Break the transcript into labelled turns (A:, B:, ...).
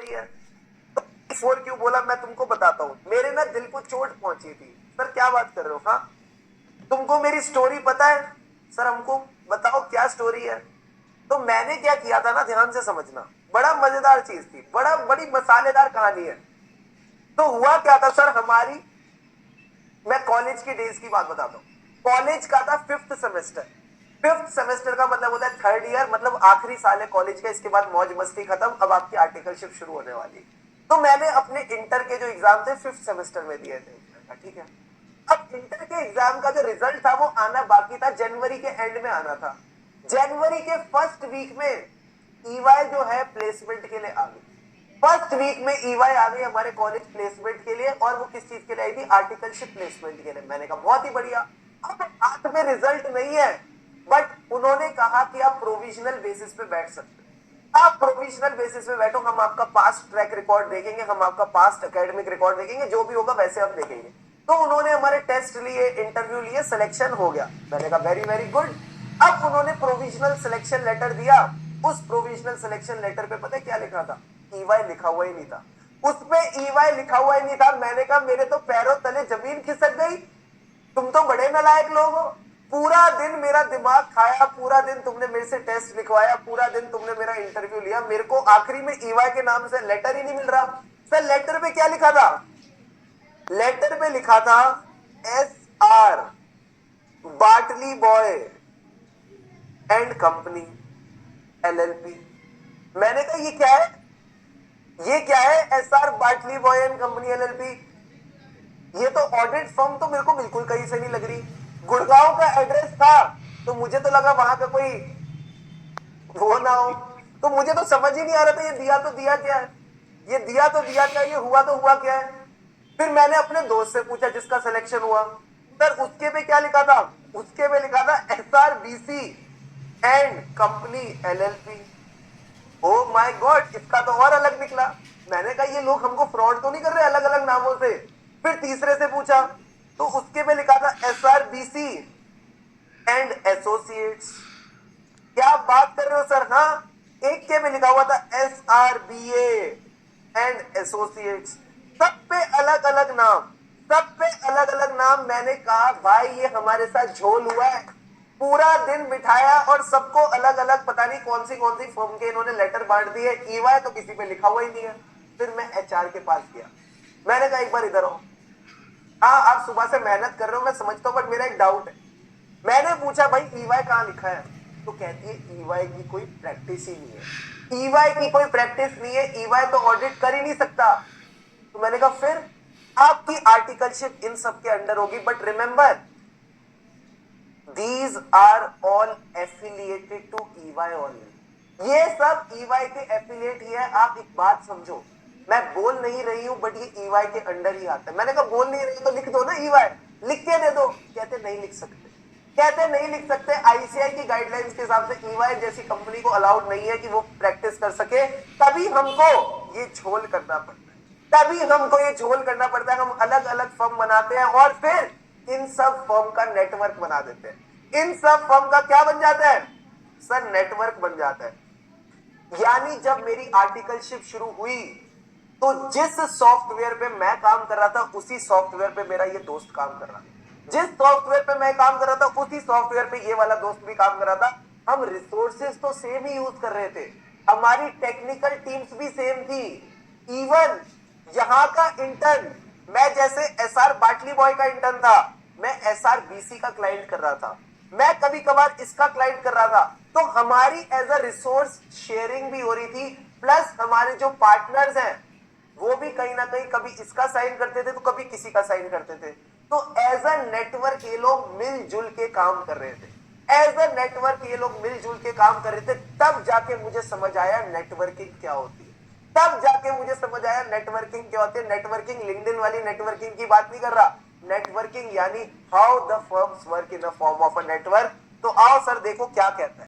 A: रही है। तो फोर क्यों बोला मैं तुमको बताता हूँ। मेरे ना दिल को चोट पहुंची थी। सर क्या बात कर रहे हो? हाँ तुमको मेरी स्टोरी पता है? सर हमको बताओ क्या स्टोरी है। तो मैंने क्या किया था ना, ध्यान से समझना, बड़ा मजेदार चीज थी, बड़ी मसालेदार कहानी है। तो हुआ क्या था सर, मैं कॉलेज की डेज की बात बताता हूँ। कॉलेज का था फिफ्थ सेमेस्टर। फिफ्थ सेमेस्टर का मतलब होता है थर्ड ईयर, मतलब आखिरी साल है कॉलेज का। इसके बाद मौज मस्ती खत्म, अब आपकी आर्टिकलशिप शुरू होने वाली है। तो मैंने अपने इंटर के जो एग्जाम थे फिफ्थ सेमेस्टर में दिए थे, ठीक है। अब इंटर के एग्जाम का जो रिजल्ट था वो आना बाकी था, जनवरी के एंड में आना था। जनवरी के फर्स्ट वीक में ईवाई जो है प्लेसमेंट के लिए आ गई। फर्स्ट वीक में ईवाई आ गई हमारे कॉलेज प्लेसमेंट के लिए, और वो किस चीज के लिए आई थी? आर्टिकलशिप प्लेसमेंट के लिए। मैंने कहा बहुत ही बढ़िया। अब हाथ में रिजल्ट नहीं है, बट उन्होंने कहा कि आप प्रोविजनल बेसिस पे बैठ सकते हो। आप प्रोविजनल बेसिस पे बैठो, हम आपका पास्ट ट्रैक रिकॉर्ड देखेंगे, हम आपका पास्ट एकेडमिक रिकॉर्ड देखेंगे, जो भी होगा वैसे हम देखेंगे। तो उन्होंने हमारे टेस्ट लिए, इंटरव्यू लिए, सिलेक्शन हो गया। मैंने कहा वेरी वेरी गुड। अब उन्होंने प्रोविजनल सिलेक्शन लेटर दिया। उस प्रोविजनल सिलेक्शन लेटर पे पता है क्या लिखा था? ईवाई लिखा हुआ ही नहीं था। उसपे ईवाई लिखा हुआ ही नहीं था। मैंने कहा मेरे तो पैरों तले जमीन खिसक गई। तुम तो बड़े नालायक लोग हो। पूरा दिन मेरा दिमाग खाया, पूरा दिन तुमने मेरे से टेस्ट लिखवाया, पूरा दिन तुमने मेरा इंटरव्यू लिया, मेरे को आखिरी में ईवाई के नाम से लेटर ही नहीं मिल रहा। सर लेटर पे क्या लिखा था? लेटर पे लिखा था SR बाटली बॉय एंड कंपनी LLP। मैंने कहा ये क्या है? ये क्या है SR बाटली बॉय एंड कंपनी LLP? ये तो ऑडिट फर्म तो मेरे को बिल्कुल कहीं से नहीं लग रही। गुड़गांव का एड्रेस था, तो मुझे तो लगा वहां का कोई वो ना हो। तो मुझे तो समझ ही नहीं आ रहा था ये दिया तो दिया क्या है, ये दिया तो दिया क्या, ये हुआ तो हुआ क्या है। फिर मैंने अपने दोस्त से पूछा जिसका सिलेक्शन हुआ, सर उसके पे क्या लिखा था? उसके पे लिखा था SRBC and company LLP। Oh my God, इसका तो और अलग निकला। मैंने कहा ये लोग हमको फ्रॉड तो नहीं कर रहे अलग अलग नामों से। फिर तीसरे से पूछा, तो उसके पे लिखा था SRBC एंड एसोसिएट्स। क्या बात कर रहे हो सर? हाँ, एक के में लिखा हुआ था SRBA एंड एसोसिएट्स। सब पे अलग अलग नाम, सब पे अलग अलग नाम। मैंने कहा भाई ये हमारे साथ झोल हुआ है। पूरा दिन बिठाया और सबको अलग अलग, पता नहीं कौन सी फर्म के इन्होंने लेटर बांट दिए। ईवाई तो किसी पे लिखा हुआ ही नहीं है। फिर मैं HR के पास गया। मैंने कहा एक बार इधर आओ। हाँ आप सुबह से मेहनत कर रहे हो मैं समझता हूँ, बट मेरा एक डाउट है। मैंने पूछा भाई ईवाई कहाँ लिखा है? तो कहती है ईवाई की कोई प्रैक्टिस ही नहीं है। ईवाई की कोई प्रैक्टिस नहीं है, ईवाई तो ऑडिट कर ही नहीं सकता। तो मैंने कहा फिर आपकी आर्टिकलशिप इन सब के अंडर होगी, but remember these are all affiliated to EY only. ये सब ईवाई के एफिलिएट ही है। आप एक बात समझो, मैं बोल नहीं रही हूं बट ये ईवाई के अंडर ही आता है। मैंने कहा बोल नहीं रही तो लिख दो ना ईवाई, लिख के दे दो। कहते नहीं लिख सकते, कहते नहीं लिख सकते। आईसीआई की गाइडलाइंस के हिसाब से ईवाई जैसी कंपनी को अलाउड नहीं है कि वो प्रैक्टिस कर सके। तभी हमको ये झोल करना पड़ता है, तभी हमको ये झोल करना पड़ता है। हम अलग अलग फर्म बनाते हैं और फिर इन सब फर्म का नेटवर्क बना देते हैं। इन सब फर्म का क्या बन जाता है सर? नेटवर्क बन जाता है। यानी जब मेरी आर्टिकलशिप शुरू हुई तो जिस सॉफ्टवेयर पे मैं काम कर रहा था उसी सॉफ्टवेयर पे मेरा ये दोस्त काम कर रहा था। जिस सॉफ्टवेयर पे मैं काम कर रहा था उसी सॉफ्टवेयर पे ये वाला दोस्त भी काम कर रहा था। हम रिसोर्सेज तो सेम ही यूज कर रहे थे, हमारी टेक्निकल टीम्स भी सेम थी। इवन यहां का इंटर्न, मैं जैसे SR बाटली बॉय का इंटर्न था, मैं SRBC का क्लाइंट कर रहा था, मैं कभी कभार इसका क्लाइंट कर रहा था। तो हमारी एज अ रिसोर्स शेयरिंग भी हो रही थी। प्लस हमारे जो पार्टनर्स हैं वो भी कहीं ना कहीं कभी इसका साइन करते थे तो कभी किसी का साइन करते थे। तो एज अ नेटवर्क ये लोग मिलजुल के काम कर रहे थे। एज अ नेटवर्क ये लोग मिलजुल के काम कर रहे थे। तब जाके मुझे समझ आया नेटवर्किंग क्या होती है। तब जाके मुझे समझ आया नेटवर्किंग क्या होती है। नेटवर्किंग लिंक्डइन वाली नेटवर्किंग की बात नहीं कर रहा। नेटवर्किंग यानी how the firms work in a form of a network. तो आओ सर देखो क्या कहता है।